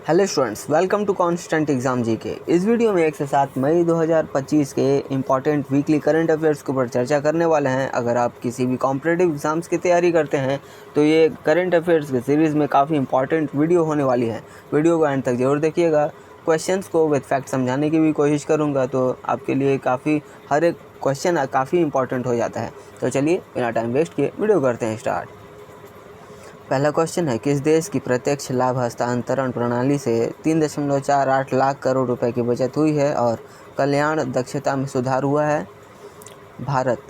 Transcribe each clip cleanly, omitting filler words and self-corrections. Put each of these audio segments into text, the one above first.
Hello students, welcome to constant exam GK. इस video में 1 से 7 मई 2025 के इम्पॉर्टेंट वीकली करंट अफेयर्स के ऊपर चर्चा करने वाले हैं। अगर आप किसी भी कॉम्पिटिटिव एग्जाम्स की तैयारी करते हैं तो ये करंट अफेयर्स की सीरीज़ में काफ़ी इंपॉर्टेंट वीडियो होने वाली है। वीडियो को एंड तक जरूर देखिएगा। क्वेश्चंस को विद फैक्ट समझाने की भी कोशिश करूँगा, तो आपके लिए हर एक क्वेश्चन काफ़ी इंपॉर्टेंट हो जाता है। तो चलिए बिना टाइम वेस्ट किए वीडियो करते हैं स्टार्ट। पहला क्वेश्चन है, किस देश की प्रत्यक्ष लाभ हस्तांतरण प्रणाली से 3.48 लाख करोड़ रुपए की बचत हुई है और कल्याण दक्षता में सुधार हुआ है? भारत।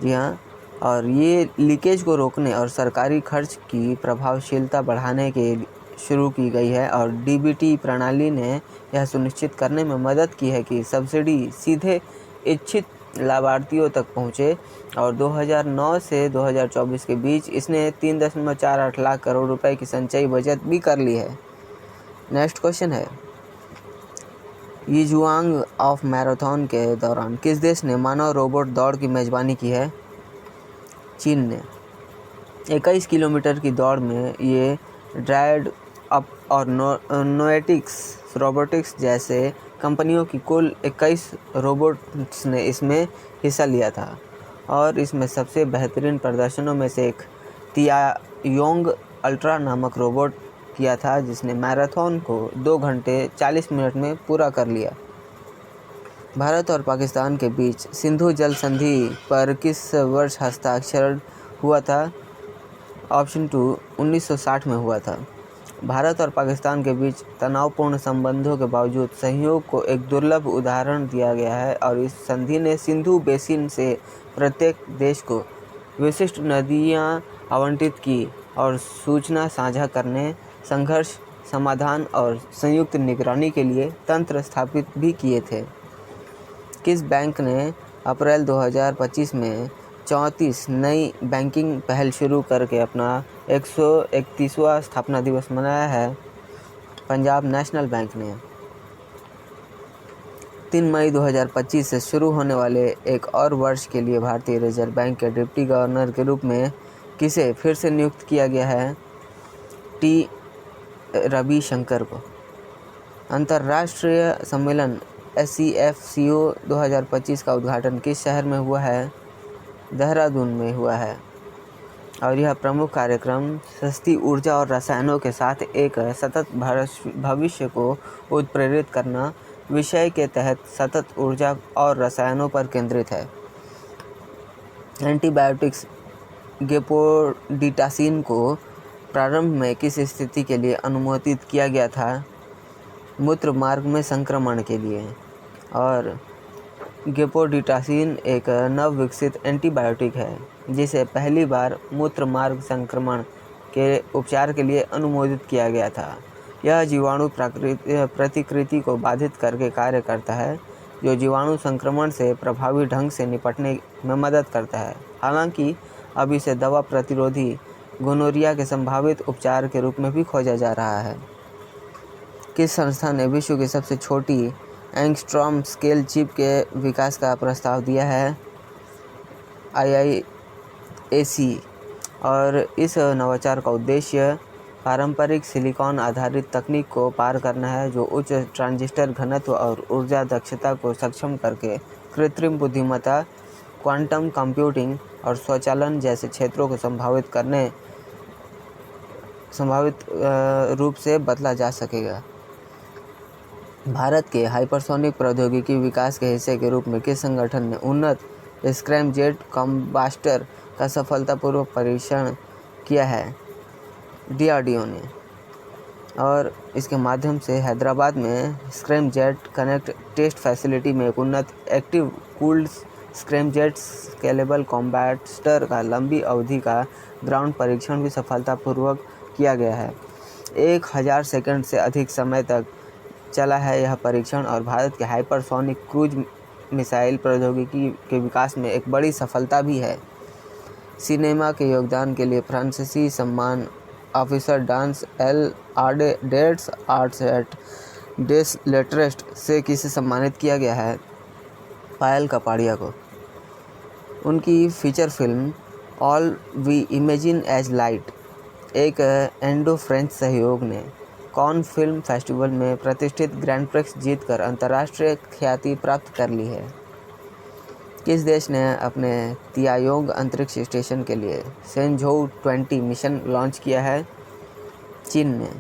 जी हाँ, और ये लीकेज को रोकने और सरकारी खर्च की प्रभावशीलता बढ़ाने के शुरू की गई है और डीबीटी प्रणाली ने यह सुनिश्चित करने में मदद की है कि सब्सिडी सीधे इच्छित लाभार्थियों तक पहुँचे और 2009 से 2024 के बीच इसने 3.48 लाख करोड़ रुपए की संचयी बचत भी कर ली है। नेक्स्ट क्वेश्चन है, यीजुआंग ऑफ मैराथन के दौरान किस देश ने मानव रोबोट दौड़ की मेजबानी की है? चीन ने। 21 किलोमीटर की दौड़ में ये ड्राइड अप और नोएटिक्स रोबोटिक्स जैसे कंपनियों की कुल 21 रोबोट्स ने इसमें हिस्सा लिया था और इसमें सबसे बेहतरीन प्रदर्शनों में से एक तियायोंग अल्ट्रा नामक रोबोट किया था, जिसने मैराथन को 2 घंटे 40 मिनट में पूरा कर लिया। भारत और पाकिस्तान के बीच सिंधु जल संधि पर किस वर्ष हस्ताक्षर हुआ था? ऑप्शन 2, 1960 में हुआ था। भारत और पाकिस्तान के बीच तनावपूर्ण संबंधों के बावजूद सहयोग को एक दुर्लभ उदाहरण दिया गया है और इस संधि ने सिंधु बेसिन से प्रत्येक देश को विशिष्ट नदियां आवंटित की और सूचना साझा करने, संघर्ष समाधान और संयुक्त निगरानी के लिए तंत्र स्थापित भी किए थे। किस बैंक ने अप्रैल 2025 में 34 नई बैंकिंग पहल शुरू करके अपना 131वां स्थापना दिवस मनाया है? पंजाब नेशनल बैंक ने। 3 मई 2025 से शुरू होने वाले एक और वर्ष के लिए भारतीय रिजर्व बैंक के डिप्टी गवर्नर के रूप में किसे फिर से नियुक्त किया गया है? टी रविशंकर को। अंतर्राष्ट्रीय सम्मेलन SCFCO 2025 का उद्घाटन किस शहर में हुआ है? देहरादून में हुआ है और यह प्रमुख कार्यक्रम सस्ती ऊर्जा और रसायनों के साथ एक सतत भविष्य को उत्प्रेरित करना विषय के तहत सतत ऊर्जा और रसायनों पर केंद्रित है। एंटीबायोटिक्स गेपोडिटासिन को प्रारंभ में किस स्थिति के लिए अनुमोदित किया गया था? मूत्र मार्ग में संक्रमण के लिए। और गेपोडिटासिन एक नव विकसित एंटीबायोटिक है जिसे पहली बार मूत्र मार्ग संक्रमण के उपचार के लिए अनुमोदित किया गया था। यह जीवाणु प्रतिकृति को बाधित करके कार्य करता है, जो जीवाणु संक्रमण से प्रभावी ढंग से निपटने में मदद करता है। हालांकि अब इसे दवा प्रतिरोधी गोनोरिया के संभावित उपचार के रूप में भी खोजा जा रहा है। किस संस्था ने विश्व की सबसे छोटी एंगस्ट्रॉम स्केल चिप के विकास का प्रस्ताव दिया है? IIAC। और इस नवाचार का उद्देश्य पारंपरिक सिलिकॉन आधारित तकनीक को पार करना है, जो उच्च ट्रांजिस्टर घनत्व और ऊर्जा दक्षता को सक्षम करके कृत्रिम बुद्धिमत्ता, क्वांटम कंप्यूटिंग और स्वचालन जैसे क्षेत्रों को संभावित रूप से बदला जा सकेगा। भारत के हाइपरसोनिक प्रौद्योगिकी विकास के हिस्से के रूप में किस संगठन ने उन्नत स्क्रैमजेट कॉम्बास्टर का सफलतापूर्वक परीक्षण किया है? DRDO ने। और इसके माध्यम से हैदराबाद में स्क्रैमजेट कनेक्ट टेस्ट फैसिलिटी में एक उन्नत एक्टिव कूल्ड स्क्रैमजेट स्केलेबल कॉम्बास्टर का लंबी अवधि का ग्राउंड परीक्षण भी सफलतापूर्वक किया गया है। 1000 सेकंड से अधिक समय तक चला है यह परीक्षण और भारत के हाइपरसोनिक क्रूज मिसाइल प्रौद्योगिकी के विकास में एक बड़ी सफलता भी है। सिनेमा के योगदान के लिए फ्रांसीसी सम्मान ऑफिसर डांस एल आर्ट्स एट डेस लेट्रेस्ट से किसे सम्मानित किया गया है? पायल कपाड़िया को। उनकी feature film all we imagine as light एक इंडो फ्रेंच सहयोग ने कौन फिल्म फेस्टिवल में प्रतिष्ठित ग्रैंड प्रिक्स जीतकर अंतर्राष्ट्रीय ख्याति प्राप्त कर ली है? किस देश ने अपने तियायोंग अंतरिक्ष स्टेशन के लिए सेंझोउ 20 मिशन लॉन्च किया है? चीन ने।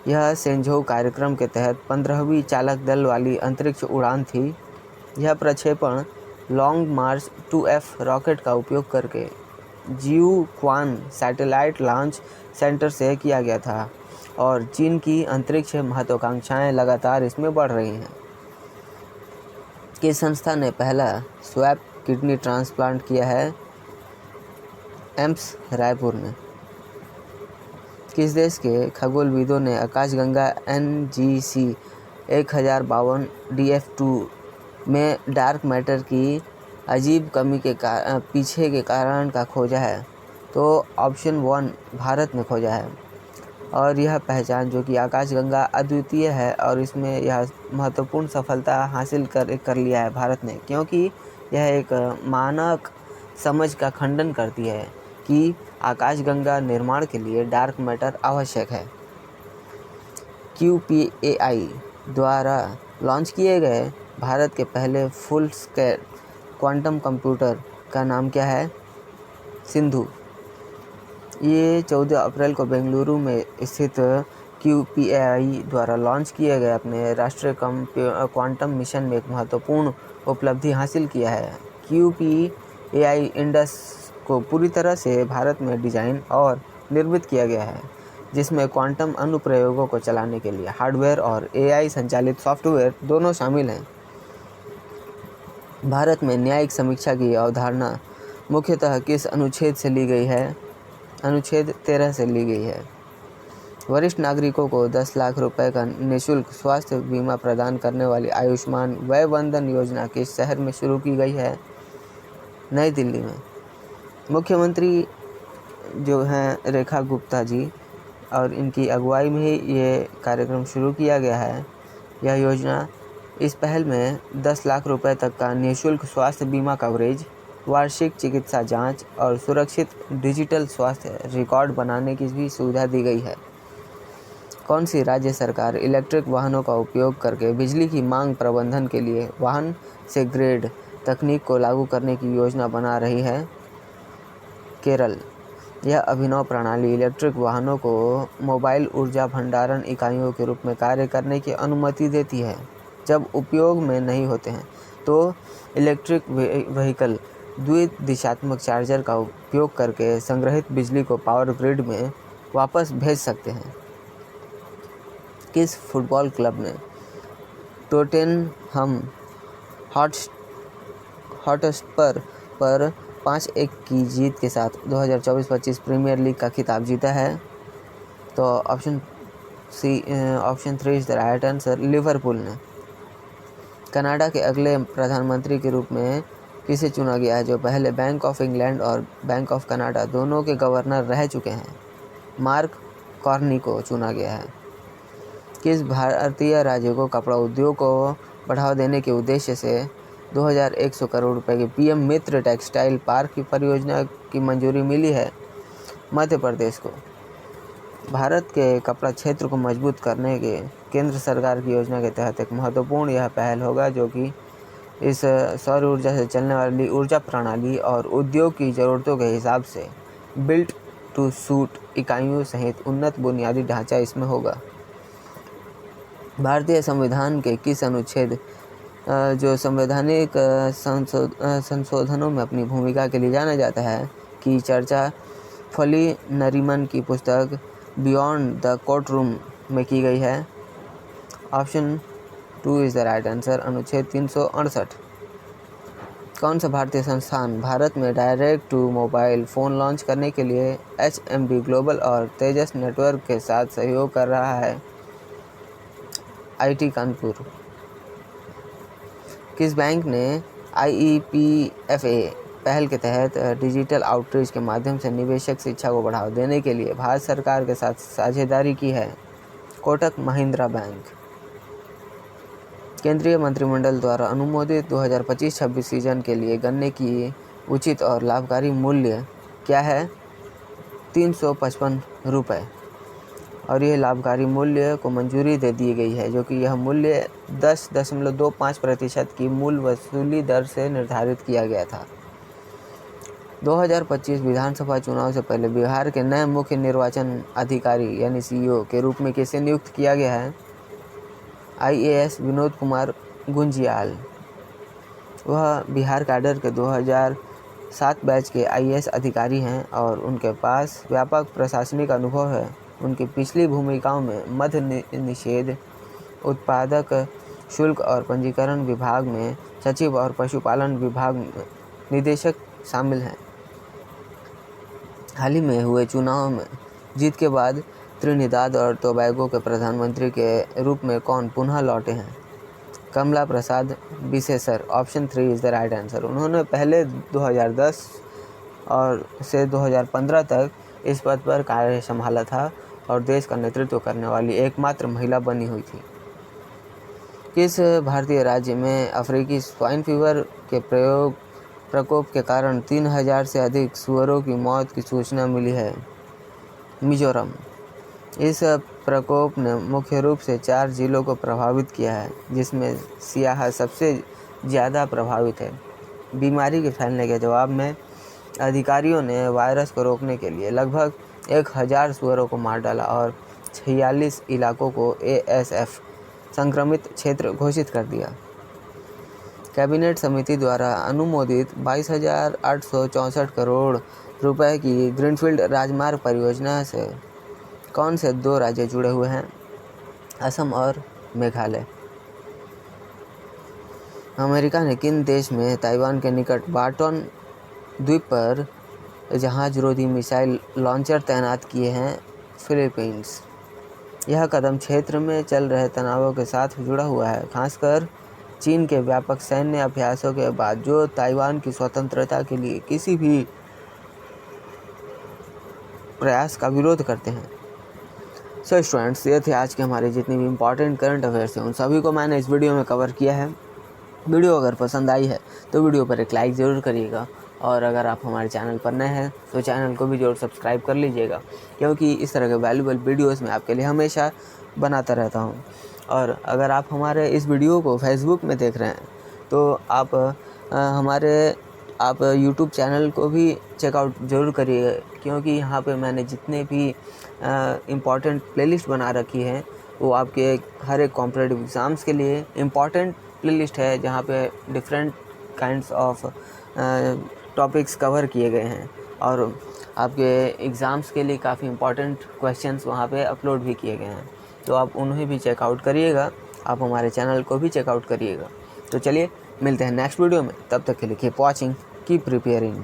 यह सेंझोउ कार्यक्रम के तहत 15वीं चालक दल वाली अंतरिक्ष उड़ान थी। यह प्रक्षेपण लॉन्ग मार्च 2F रॉकेट का उपयोग करके जियुक्वान सैटेलाइट लॉन्च सेंटर से किया गया था और चीन की अंतरिक्ष महत्वाकांक्षाएं लगातार इसमें बढ़ रही हैं। किस संस्था ने पहला स्वैप किडनी ट्रांसप्लांट किया है? एम्स रायपुर ने। किस देश के खगोलविदों ने आकाशगंगा NGC 1052 DF2 में डार्क मैटर की अजीब कमी के पीछे के कारण का खोजा है? तो ऑप्शन 1 भारत ने खोजा है। और यह पहचान जो कि आकाशगंगा अद्वितीय है और इसमें यह महत्वपूर्ण सफलता हासिल कर लिया है भारत ने, क्योंकि यह एक मानक समझ का खंडन करती है कि आकाशगंगा निर्माण के लिए डार्क मैटर आवश्यक है। QPAI द्वारा लॉन्च किए गए भारत के पहले फुल स्केल क्वांटम कंप्यूटर का नाम क्या है? सिंधु। ये 14 अप्रैल को बेंगलुरु में स्थित QPAI द्वारा लॉन्च किए गए अपने राष्ट्रीय क्वांटम मिशन में एक महत्वपूर्ण उपलब्धि हासिल किया है। QPAI इंडस को पूरी तरह से भारत में डिजाइन और निर्मित किया गया है, जिसमें क्वांटम अनुप्रयोगों को चलाने के लिए हार्डवेयर और AI संचालित सॉफ्टवेयर दोनों शामिल हैं। भारत में न्यायिक समीक्षा की अवधारणा मुख्यतः किस अनुच्छेद से ली गई है? अनुच्छेद 13 से ली गई है। वरिष्ठ नागरिकों को 10 लाख रुपए का निःशुल्क स्वास्थ्य बीमा प्रदान करने वाली आयुष्मान वय वंदन योजना किस शहर में शुरू की गई है? नई दिल्ली में। मुख्यमंत्री जो हैं रेखा गुप्ता जी और इनकी अगुवाई में ही ये कार्यक्रम शुरू किया गया है। यह योजना इस पहल में 10 लाख रुपए तक का निःशुल्क स्वास्थ्य बीमा कवरेज, वार्षिक चिकित्सा जांच और सुरक्षित डिजिटल स्वास्थ्य रिकॉर्ड बनाने की भी सुविधा दी गई है। कौन सी राज्य सरकार इलेक्ट्रिक वाहनों का उपयोग करके बिजली की मांग प्रबंधन के लिए वाहन से ग्रेड तकनीक को लागू करने की योजना बना रही है? केरल। यह अभिनव प्रणाली इलेक्ट्रिक वाहनों को मोबाइल ऊर्जा भंडारण इकाइयों के रूप में कार्य करने की अनुमति देती है। जब उपयोग में नहीं होते हैं तो इलेक्ट्रिक व्हीकल द्विदिशात्मक चार्जर का उपयोग करके संग्रहित बिजली को पावर ग्रिड में वापस भेज सकते हैं। किस फुटबॉल क्लब ने टोटेनहम हॉटस्पर पर 5-1 की जीत के साथ 2024-25 प्रीमियर लीग का खिताब जीता है? तो option 3 is the right answer, Liverpool ने। कनाडा के अगले प्रधानमंत्री के रूप में किसे चुना गया है, जो पहले बैंक ऑफ इंग्लैंड और बैंक ऑफ कनाडा दोनों के गवर्नर रह चुके हैं? मार्क कार्नी को चुना गया है। किस भारतीय राज्य को कपड़ा उद्योग को बढ़ावा देने के उद्देश्य से 2100 करोड़ रुपए की PM मित्र टेक्सटाइल पार्क की परियोजना की मंजूरी मिली है? मध्य प्रदेश को। भारत के कपड़ा क्षेत्र को मजबूत करने के केंद्र सरकार की योजना के तहत एक महत्वपूर्ण यह पहल होगा, जो कि इस सौर ऊर्जा से चलने वाली ऊर्जा प्रणाली और उद्योग की ज़रूरतों के हिसाब से बिल्ट टू सूट इकाइयों सहित उन्नत बुनियादी ढांचा इसमें होगा। भारतीय संविधान के किस अनुच्छेद जो संवैधानिक संशोधनों में अपनी भूमिका के लिए जाना जाता है की चर्चा फली नरीमन की पुस्तक बियॉन्ड द कोर्ट रूम में की गई है? Option 2 is the right answer, अनुच्छेद 368। कौन सा भारतीय संस्थान भारत में direct to mobile phone launch करने के लिए HMD ग्लोबल और तेजस नेटवर्क के साथ सहयोग कर रहा है? IIT कानपुर। किस बैंक ने IEPFA पहल के तहत डिजिटल आउटरीच के माध्यम से निवेशक शिक्षा को बढ़ावा देने के लिए भारत सरकार के साथ साझेदारी की है? कोटक महिंद्रा बैंक। केंद्रीय मंत्रिमंडल द्वारा अनुमोदित 2025-26 सीजन के लिए गन्ने की उचित और लाभकारी मूल्य क्या है? 355 रुपये। और यह लाभकारी मूल्य को मंजूरी दे दी गई है, जो कि यह मूल्य 10.25% की मूल वसूली दर से निर्धारित किया गया था। 2025 विधानसभा चुनाव से पहले बिहार के नए मुख्य निर्वाचन अधिकारी यानी सीईओ के रूप में किसे नियुक्त किया गया है? IAS विनोद कुमार गुंजियाल। वह बिहार कैडर के 2007 बैच के IAS अधिकारी हैं और उनके पास व्यापक प्रशासनिक अनुभव है। उनकी पिछली भूमिकाओं में मद्य निषेध, उत्पादक शुल्क और पंजीकरण विभाग में सचिव और पशुपालन विभाग में निदेशक शामिल हैं। हाल ही में हुए चुनाव में जीत के बाद त्रिनिदाद और टोबैगो के प्रधानमंत्री के रूप में कौन पुनः लौटे हैं? Kamla Prasad Bissessar. Option 3 is the right answer. उन्होंने पहले 2010 और से 2015 तक इस पद पर कार्य संभाला था और देश का नेतृत्व करने वाली एकमात्र महिला बनी हुई थी। किस भारतीय राज्य में अफ्रीकी स्वाइन फीवर के प्रकोप के कारण 3000 से अधिक सूअरों की मौत की सूचना मिली है? मिजोरम। इस प्रकोप ने मुख्य रूप से 4 जिलों को प्रभावित किया है, जिसमें सियाहा सबसे ज़्यादा प्रभावित है। बीमारी के फैलने के जवाब में अधिकारियों ने वायरस को रोकने के लिए लगभग 1000 सूअरों को मार डाला और 46 इलाकों को ASF संक्रमित क्षेत्र घोषित कर दिया। कैबिनेट समिति द्वारा अनुमोदित 22,864 करोड़ रुपए की ग्रीनफील्ड राजमार्ग परियोजना से कौन से 2 राज्य जुड़े हुए हैं? असम और मेघालय। अमेरिका ने किन देश में ताइवान के निकट बाटन द्वीप पर जहाज रोधी मिसाइल लॉन्चर तैनात किए हैं? फिलीपींस। यह कदम क्षेत्र में चल रहे तनावों के साथ जुड़ा हुआ है, खासकर चीन के व्यापक सैन्य अभ्यासों के बाद, जो ताइवान की स्वतंत्रता के लिए किसी भी प्रयास का विरोध करते हैं। सो स्टूडेंट्स, ये थे आज के हमारे जितनी भी इम्पॉर्टेंट करंट अफेयर्स हैं, उन सभी को मैंने इस वीडियो में कवर किया है। वीडियो अगर पसंद आई है तो वीडियो पर एक लाइक ज़रूर करिएगा, और अगर आप हमारे चैनल पर नए हैं तो चैनल को भी जरूर सब्सक्राइब कर लीजिएगा, क्योंकि इस तरह के वैल्यूबल वीडियोस मैं आपके लिए हमेशा बनाता रहता हूं। और अगर आप हमारे इस वीडियो को फेसबुक में देख रहे हैं तो आप यूट्यूब चैनल को भी चेकआउट ज़रूर करिएगा, क्योंकि यहाँ पे मैंने जितने भी इम्पॉर्टेंट प्लेलिस्ट बना रखी है वो आपके हर एक कॉम्पिटिटिव एग्ज़ाम्स के लिए इम्पॉर्टेंट प्लेलिस्ट है, जहाँ पे different kinds of topics cover किए गए हैं और आपके एग्ज़ाम्स के लिए काफ़ी इम्पॉर्टेंट क्वेश्चंस वहाँ पे अपलोड भी किए गए हैं। तो आप उन्हें भी चेकआउट करिएगा, आप हमारे चैनल को भी चेकआउट करिएगा। तो चलिए मिलते हैं नेक्स्ट वीडियो में, तब तक के लिए कीप वॉचिंग, कीप प्रिपेयरिंग।